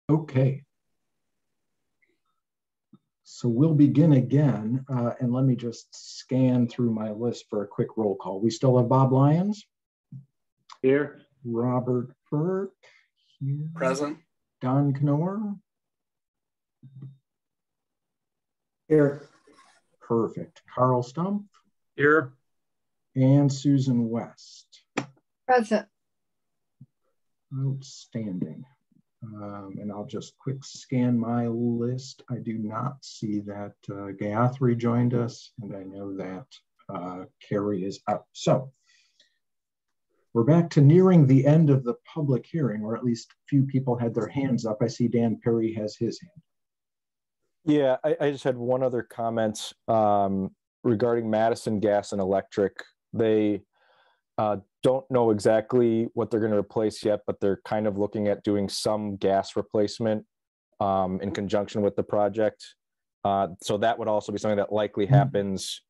Okay. So we'll begin again, and let me just scan through my list for a quick roll call. We still have Bob Lyons. Here. Robert Burke. Here. Present. Don Knorr. Here. Perfect. Carl Stumpf. Here. And Susan West. Present. Outstanding. And I'll just quick scan my list. I do not see that Gayatri joined us, and I know that Carrie is up. So we're back to nearing the end of the public hearing, or at least a few people had their hands up. I see Dan Perry has his hand. Yeah, I just had one other comment regarding Madison Gas and Electric. They don't know exactly what they're going to replace yet, but they're kind of looking at doing some gas replacement in conjunction with the project. So that would also be something that likely happens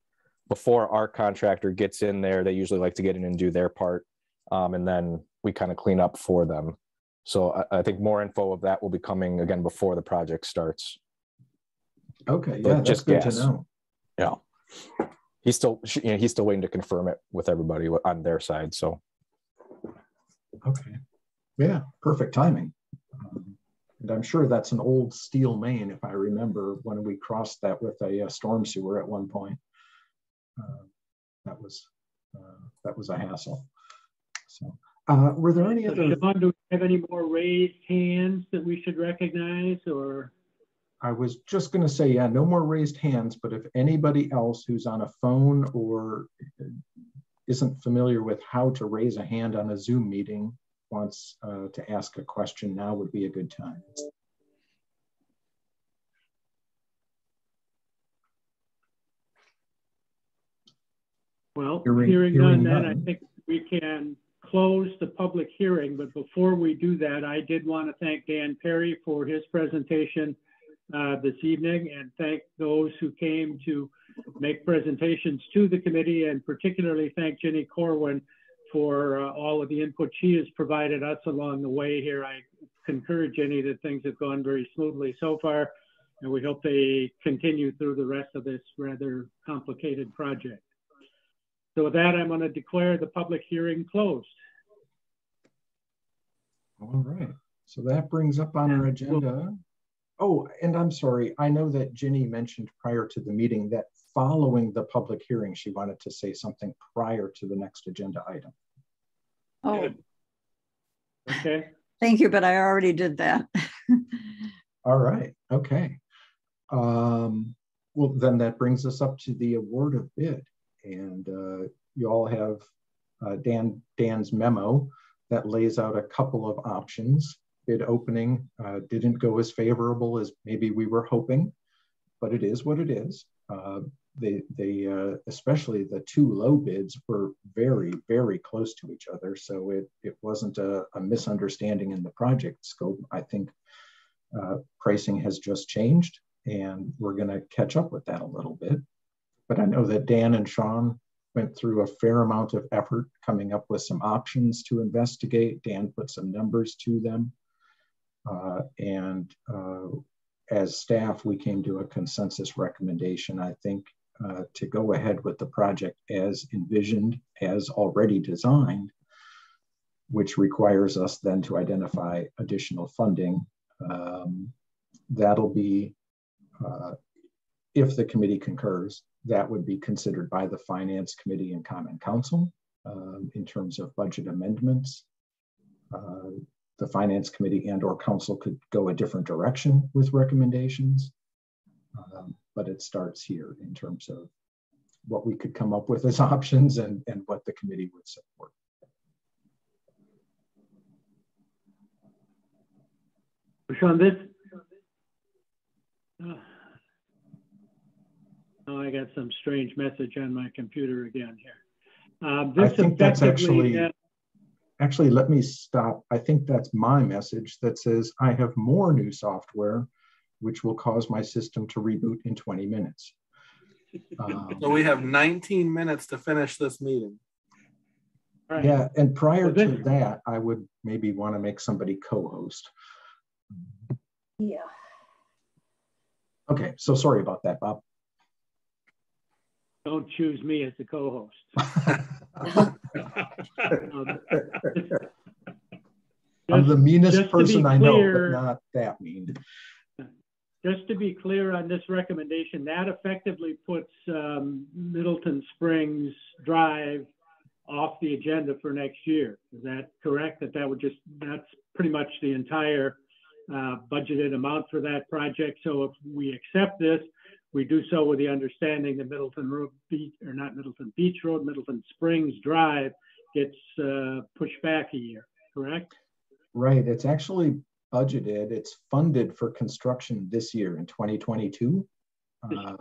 before our contractor gets in there. They usually like to get in and do their part, and then we kind of clean up for them. So I think more info of that will be coming again before the project starts. Okay, yeah, that's good to know. Yeah. He's still waiting to confirm it with everybody on their side. So, okay, yeah, perfect timing. And I'm sure that's an old steel main, if I remember, when we crossed that with a storm sewer at one point. That was a hassle. So, were there any other? Sean, do we have any more raised hands that we should recognize, or? I was just going to say, yeah, no more raised hands, but if anybody else who's on a phone or isn't familiar with how to raise a hand on a Zoom meeting wants to ask a question, now would be a good time. Well, hearing none, then I think we can close the public hearing. But before we do that, I did want to thank Dan Perry for his presentation this evening, and thank those who came to make presentations to the committee, and particularly thank Jenny Corwin for all of the input she has provided us along the way here. I concur, Jenny, that things have gone very smoothly so far, and we hope they continue through the rest of this rather complicated project. So with that, I'm going to declare the public hearing closed. All right, so that brings up on our agenda. Oh, and I'm sorry, I know that Ginny mentioned prior to the meeting that following the public hearing, she wanted to say something prior to the next agenda item. Oh, good. Okay. Thank you, but I already did that. All right, okay. Well, then that brings us up to the award of bid. And you all have Dan's memo that lays out a couple of options. Bid opening didn't go as favorable as maybe we were hoping, but it is what it is. They especially the two low bids were very, very close to each other. So it wasn't a misunderstanding in the project scope. I think pricing has just changed, and we're going to catch up with that a little bit. But I know that Dan and Sean went through a fair amount of effort coming up with some options to investigate. Dan put some numbers to them. As staff, we came to a consensus recommendation, I think, to go ahead with the project as envisioned, as already designed, which requires us then to identify additional funding. That'll be, if the committee concurs, that would be considered by the Finance Committee and Common Council in terms of budget amendments. The Finance Committee and or Council could go a different direction with recommendations, but it starts here in terms of what we could come up with as options and what the committee would support. Sean, this. Oh, I got some strange message on my computer again here. I think that's actually, let me stop. I think that's my message that says I have more new software, which will cause my system to reboot in 20 minutes. So we have 19 minutes to finish this meeting. Right. Yeah, and prior to that, I would maybe want to make somebody co-host. Yeah. Okay, so sorry about that, Bob. Don't choose me as the co-host. I'm the meanest just person clear, I know, but not that mean. Just to be clear on this recommendation, that effectively puts Middleton Springs Drive off the agenda for next year. Is that correct? That's pretty much the entire budgeted amount for that project. So if we accept this, we do so with the understanding that Middleton Springs Drive gets pushed back a year, correct? Right, it's actually budgeted, it's funded for construction this year in 2022. Right.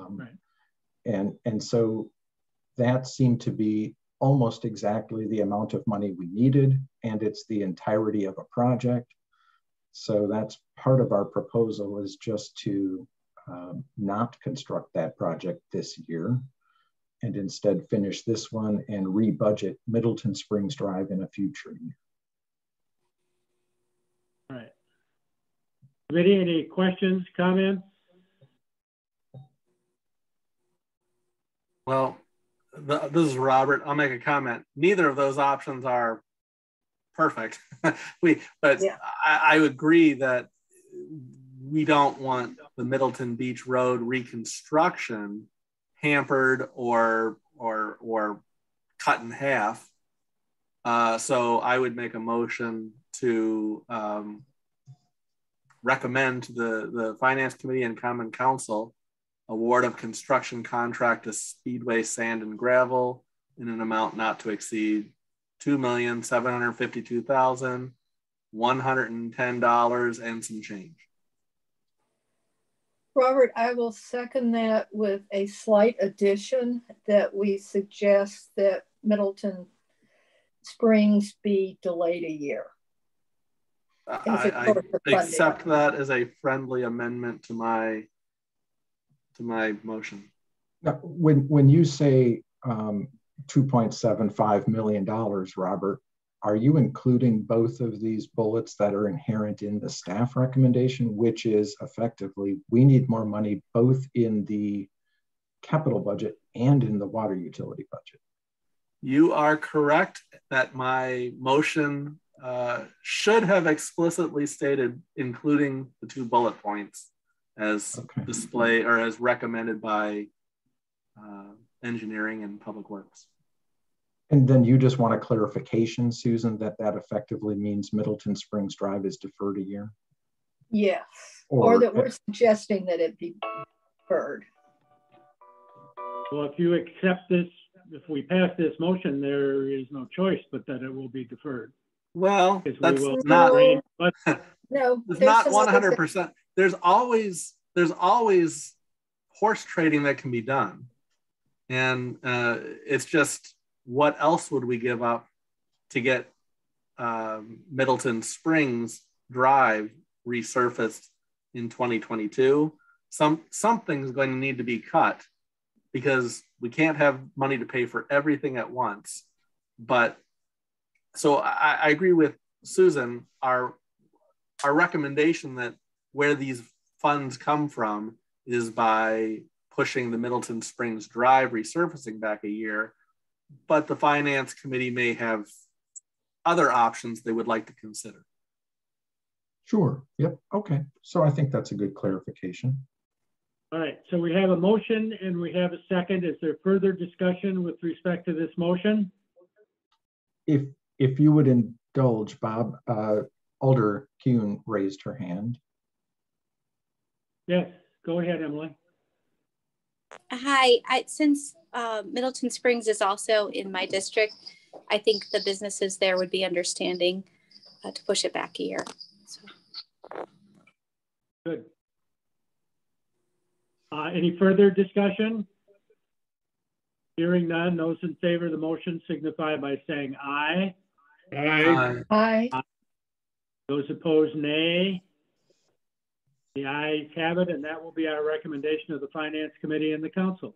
And so that seemed to be almost exactly the amount of money we needed, and it's the entirety of a project. So that's part of our proposal, is just to not construct that project this year and instead finish this one and re-budget Middleton Springs Drive in a future year. All right. Committee, any questions, comments? Well, this is Robert. I'll make a comment. Neither of those options are perfect. I agree that we don't want the Middleton Beach Road reconstruction hampered or cut in half. So I would make a motion to recommend to the Finance Committee and Common Council award of construction contract to Speedway Sand and Gravel in an amount not to exceed $2,752,110 and some change. Robert, I will second that with a slight addition that we suggest that Middleton Springs be delayed a year. I accept that as a friendly amendment to my motion. Now, when you say $2.75 million, Robert, are you including both of these bullets that are inherent in the staff recommendation, which is effectively, we need more money both in the capital budget and in the water utility budget? You are correct that my motion should have explicitly stated including the 2 bullet points as display or as recommended by engineering and public works. And then you just want a clarification, Susan, that effectively means Middleton Springs Drive is deferred a year? Yes, or that we're suggesting that it be deferred. Well, if you accept this, if we pass this motion, there is no choice but that it will be deferred. Well, that's not no. It's not 100%. There's always horse trading that can be done, and it's just, what else would we give up to get Middleton Springs Drive resurfaced in 2022? Something's going to need to be cut, because we can't have money to pay for everything at once. But so I agree with Susan. Our recommendation that where these funds come from is by pushing the Middleton Springs Drive resurfacing back a year, but the Finance Committee may have other options they would like to consider. Sure. Yep. Okay. So I think that's a good clarification. All right. So we have a motion and we have a second. Is there further discussion with respect to this motion? If you would indulge, Bob, Alder Kuhn raised her hand. Yes. Go ahead, Emily. Hi. Since Middleton Springs is also in my district, I think the businesses there would be understanding to push it back a year. So. Good. Any further discussion? Hearing none, those in favor of the motion signify by saying aye. Aye. Aye. Those opposed, nay. The ayes have it, and that will be our recommendation of the Finance Committee and the Council.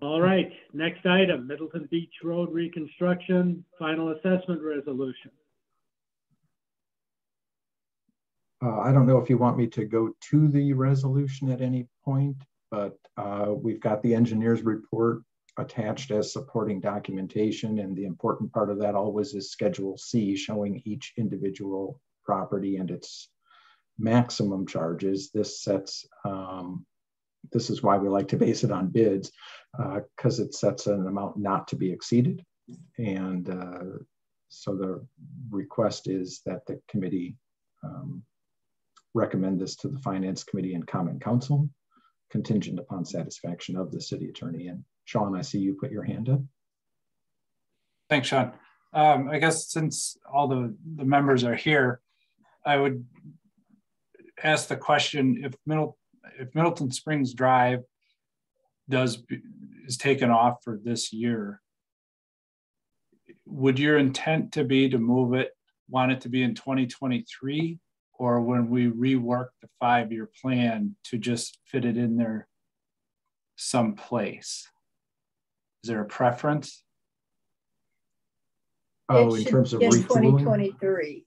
All right, next item, Middleton Beach Road reconstruction, final assessment resolution. I don't know if you want me to go to the resolution at any point, but we've got the engineer's report attached as supporting documentation, and the important part of that always is Schedule C, showing each individual property and its maximum charges. This sets, this is why we like to base it on bids, because it sets an amount not to be exceeded. And so the request is that the committee recommend this to the Finance Committee and Common Council, contingent upon satisfaction of the city attorney. And Sean, I see you put your hand up. Thanks, Sean. I guess since all the members are here, I would ask the question, if Middleton Springs Drive is taken off for this year, would your intent to be to want it to be in 2023, or when we rework the 5-year plan to just fit it in there someplace? Is there a preference? Oh, in terms of retooling? 2023.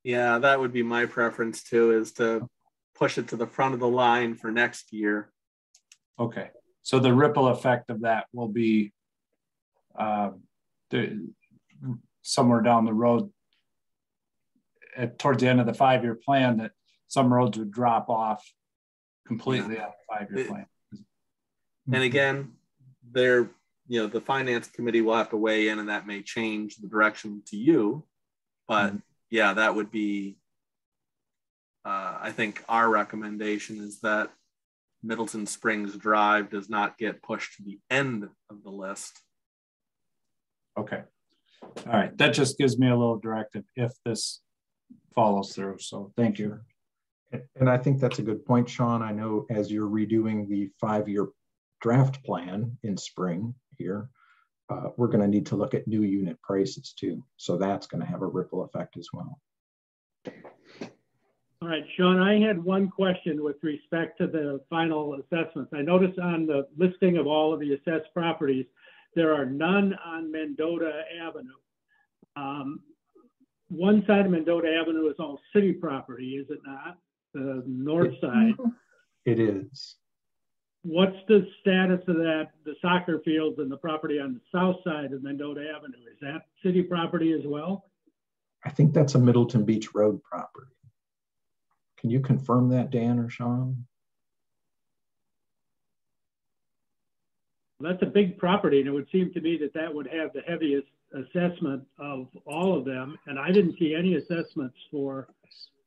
Yeah, that would be my preference too, is to push it to the front of the line for next year. Okay, so the ripple effect of that will be somewhere down the road towards the end of the 5-year plan, that some roads would drop off completely on the 5-year plan. And again, the Finance Committee will have to weigh in, and that may change the direction to you. But yeah, that would be, I think our recommendation is that Middleton Springs Drive does not get pushed to the end of the list. Okay. All right. That just gives me a little directive if this follows through. So thank you. And I think that's a good point, Sean. I know as you're redoing the 5-year draft plan in spring here, we're going to need to look at new unit prices too. So that's going to have a ripple effect as well. All right, Sean, I had one question with respect to the final assessments. I noticed on the listing of all of the assessed properties, there are none on Mendota Avenue. One side of Mendota Avenue is all city property, is it not? The north side. It is. What's the status of that, the soccer fields and the property on the south side of Mendota Avenue? Is that city property as well? I think that's a Middleton Beach Road property. Can you confirm that, Dan or Sean? That's a big property, and it would seem to me that that would have the heaviest assessment of all of them. And I didn't see any assessments for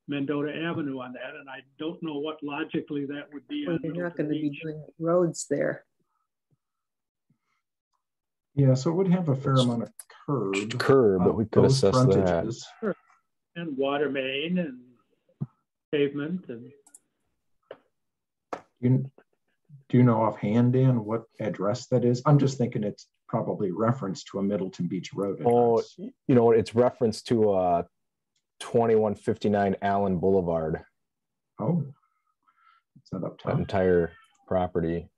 Mendota Avenue on that, and I don't know what logically that would be. Well, you're not going to be doing roads there. Yeah, so it would have a fair amount of curb, but we could assess frontages. That. And water main and pavement. And do you know offhand, Dan, what address that is? I'm just thinking it's probably reference to a Middleton Beach Road address. Oh, you know, it's reference to 2159 Allen Boulevard. Oh, is that up top? That entire property.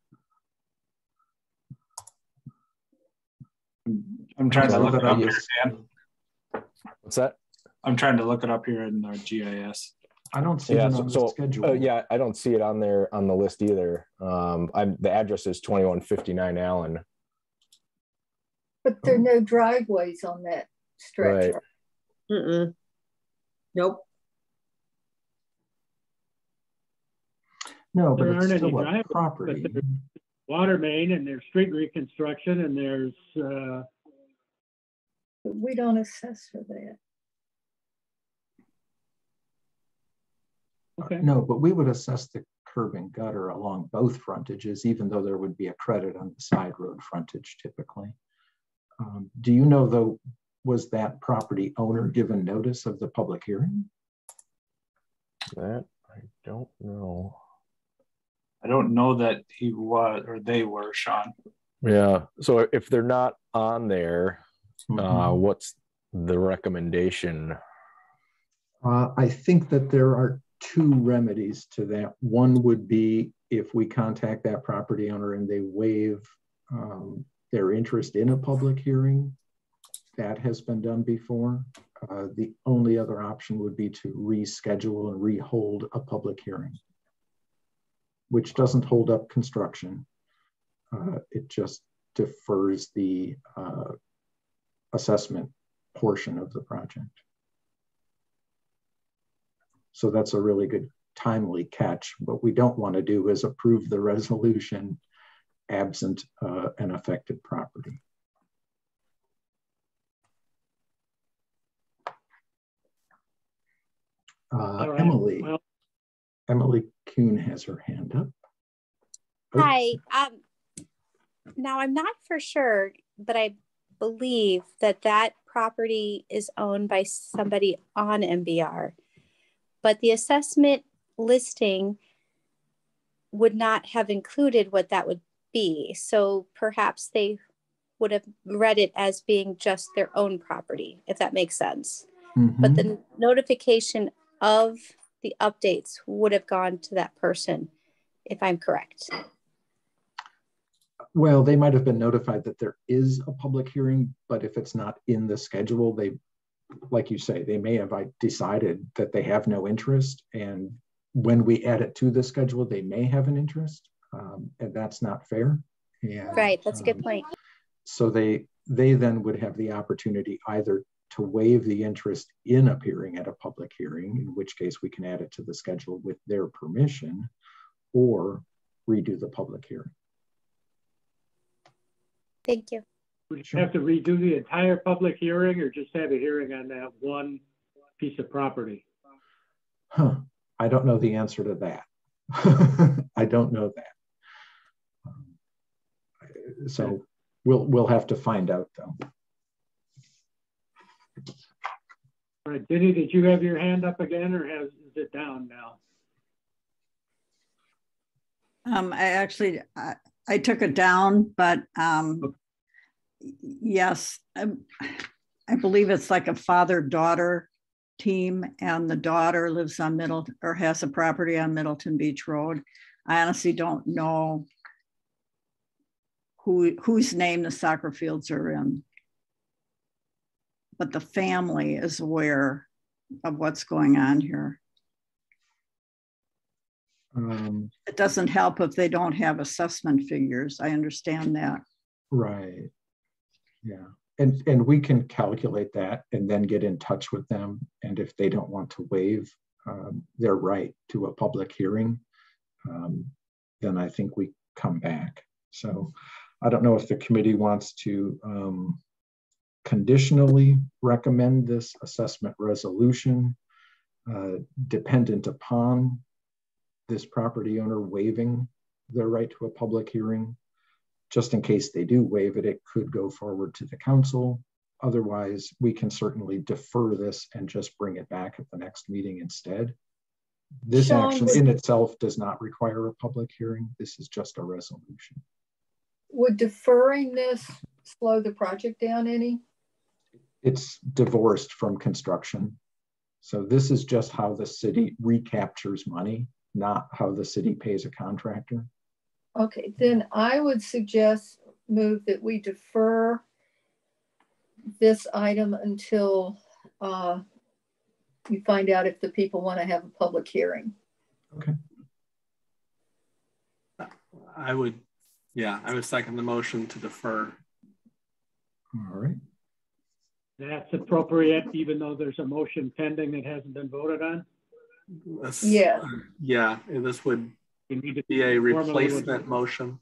I'm trying to look it up here, Dan. What's that? I'm trying to look it up here in our GIS. I don't see it on the schedule. Yeah, I don't see it on there on the list either. The address is 2159 Allen. But there are no driveways on that stretch. Right. Nope. No, but there it's aren't still any a property. But there's water main, and there's street reconstruction, and there's. But we don't assess for that. Okay. No, but we would assess the curb and gutter along both frontages, even though there would be a credit on the side road frontage typically. Do you know, though, was that property owner given notice of the public hearing? That I don't know. I don't know that he was or they were, Sean. Yeah. So if they're not on there, what's the recommendation? I think that there are two remedies to that. One would be if we contact that property owner and they waive their interest in a public hearing. That has been done before. The only other option would be to reschedule and rehold a public hearing, which doesn't hold up construction. It just defers the assessment portion of the project. So that's a really good timely catch. What we don't want to do is approve the resolution absent an affected property. Right. Emily Kuhn has her hand up. Hi. Now I'm not for sure, but I believe that that property is owned by somebody on MBR, but the assessment listing would not have included what that would be. So perhaps they would have read it as being just their own property, if that makes sense. Mm-hmm. But the notification of the updates would have gone to that person, if I'm correct. Well, they might have been notified that there is a public hearing, but if it's not in the schedule, they, like you say, they may have decided that they have no interest. And when we add it to the schedule, they may have an interest, and that's not fair. And, right, that's a good point. So they then would have the opportunity either to waive the interest in appearing at a public hearing, in which case we can add it to the schedule with their permission, or redo the public hearing. Thank you. Would you have to redo the entire public hearing or just have a hearing on that one piece of property? Huh. I don't know the answer to that. I don't know that. So we'll have to find out though. All right, Denny, did you have your hand up again, or is it down now? I took it down, but yes, I believe it's like a father-daughter team, and the daughter lives on Middleton, or has a property on Middleton Beach Road. I honestly don't know whose name the soccer fields are in, but the family is aware of what's going on here. It doesn't help if they don't have assessment figures. I understand that. Right. Yeah. And we can calculate that and then get in touch with them. And if they don't want to waive their right to a public hearing, then I think we come back. So I don't know if the committee wants to conditionally recommend this assessment resolution dependent upon this property owner waiving their right to a public hearing. Just in case they do waive it, it could go forward to the council. Otherwise, we can certainly defer this and just bring it back at the next meeting instead. This action in itself does not require a public hearing. This is just a resolution. Would deferring this slow the project down any? It's divorced from construction. So this is just how the city recaptures money, not how the city pays a contractor. Okay, then I would suggest move that we defer this item until you find out if the people want to have a public hearing. Okay. I would second the motion to defer. All right. That's appropriate, even though there's a motion pending that hasn't been voted on? Yeah. Yeah, this would be a replacement motion.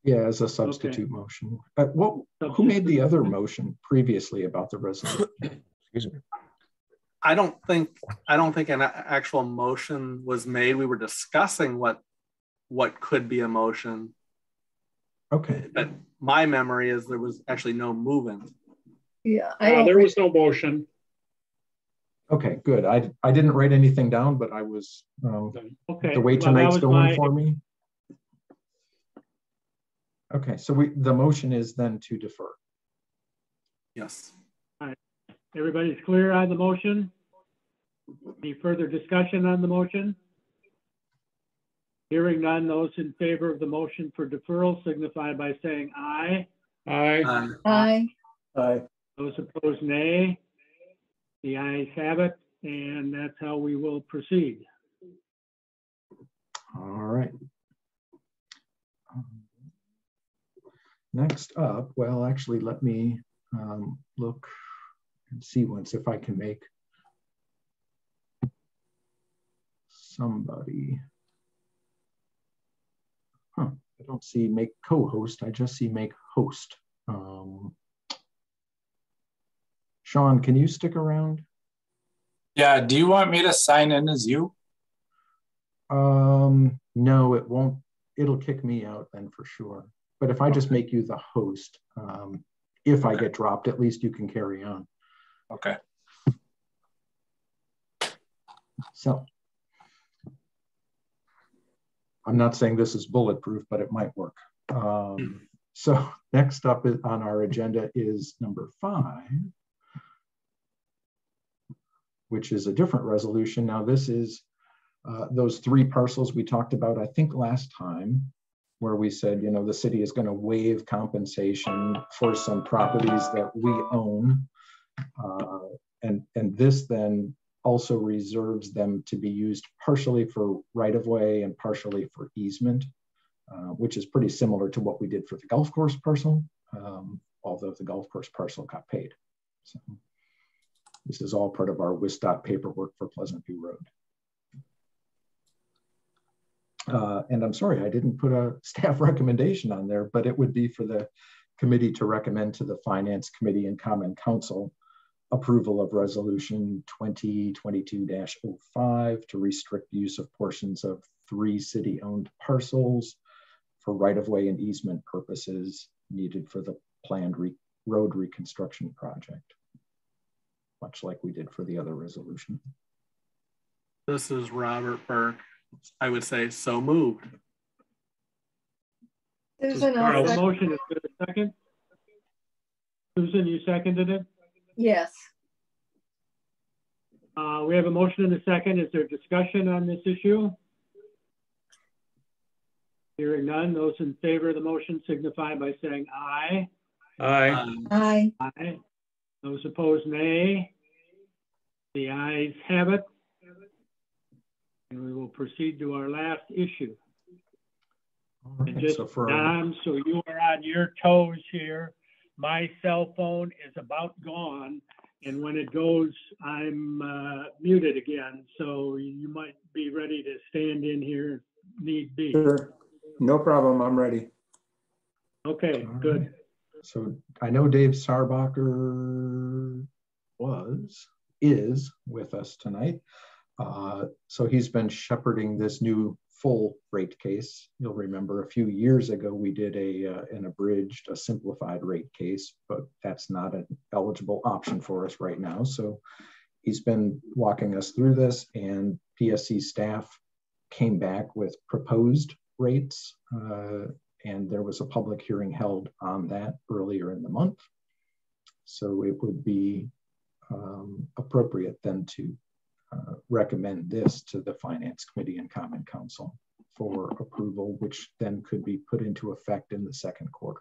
Yeah, as a substitute motion. Who made the other motion previously about the resolution? Excuse me. I don't think an actual motion was made. We were discussing what could be a motion. Okay. But my memory is there was actually no movement. Yeah, there was no motion. Okay, good. I didn't write anything down, but I was okay. The way tonight's going for me. Okay, so the motion is then to defer. Yes. All right. Everybody's clear on the motion? Any further discussion on the motion? Hearing none, those in favor of the motion for deferral signify by saying aye. Aye. Aye. Aye. Those opposed, nay. The ayes have it, and that's how we will proceed. All right. Next up, well, actually, let me look and see once if I can make somebody. I don't see make co-host, I just see make host. Sean, can you stick around? Yeah, do you want me to sign in as you? No, it won't. It'll kick me out then for sure. But if I just make you the host, if I get dropped, at least you can carry on. Okay. So, I'm not saying this is bulletproof, but it might work. So next up on our agenda is number 5, which is a different resolution. Now this is those 3 parcels we talked about, I think last time, where we said, you know, the city is going to waive compensation for some properties that we own. And this then also reserves them to be used partially for right-of-way and partially for easement, which is pretty similar to what we did for the golf course parcel, although the golf course parcel got paid. So this is all part of our WISDOT paperwork for Pleasant View Road. And I'm sorry, I didn't put a staff recommendation on there, but it would be for the committee to recommend to the Finance Committee and Common Council approval of Resolution 2022-05 to restrict use of portions of 3 city-owned parcels for right-of-way and easement purposes needed for the planned road reconstruction project, much like we did for the other resolution. This is Robert Burke. I would say so moved. Susan, motion is there a second? Susan, you seconded it? Yes. We have a motion and a second. Is there discussion on this issue? Hearing none, those in favor of the motion signify by saying aye. Aye. Aye. Aye. Those opposed, nay. The ayes have it. And we will proceed to our last issue. Right, and just, so for Don, so you are on your toes here. My cell phone is about gone. And when it goes, I'm muted again. So you might be ready to stand in here if need be. Sure. No problem. I'm ready. Okay, good. So I know Dave Sarbacher is with us tonight. So he's been shepherding this new full rate case. You'll remember a few years ago we did an abridged, a simplified rate case, but that's not an eligible option for us right now. So he's been walking us through this, and PSC staff came back with proposed rates, and there was a public hearing held on that earlier in the month. So it would be appropriate then to recommend this to the Finance Committee and Common Council for approval, which then could be put into effect in the second quarter.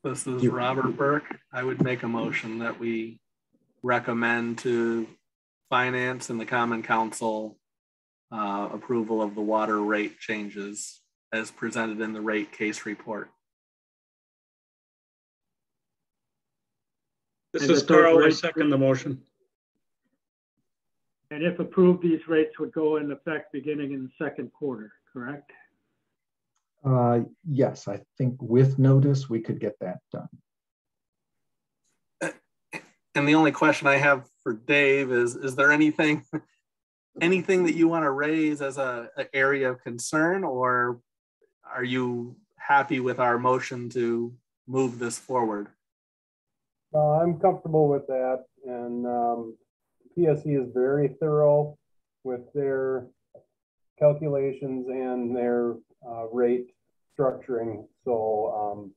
This is Robert Burke. I would make a motion that we recommend to Finance and the Common Council approval of the water rate changes as presented in the rate case report. This is Carl. I second the motion. And if approved, these rates would go in effect beginning in the second quarter, correct? Yes, I think with notice, we could get that done. And the only question I have for Dave is there anything that you want to raise as an area of concern, or are you happy with our motion to move this forward? I'm comfortable with that, and PSC is very thorough with their calculations and their rate structuring. So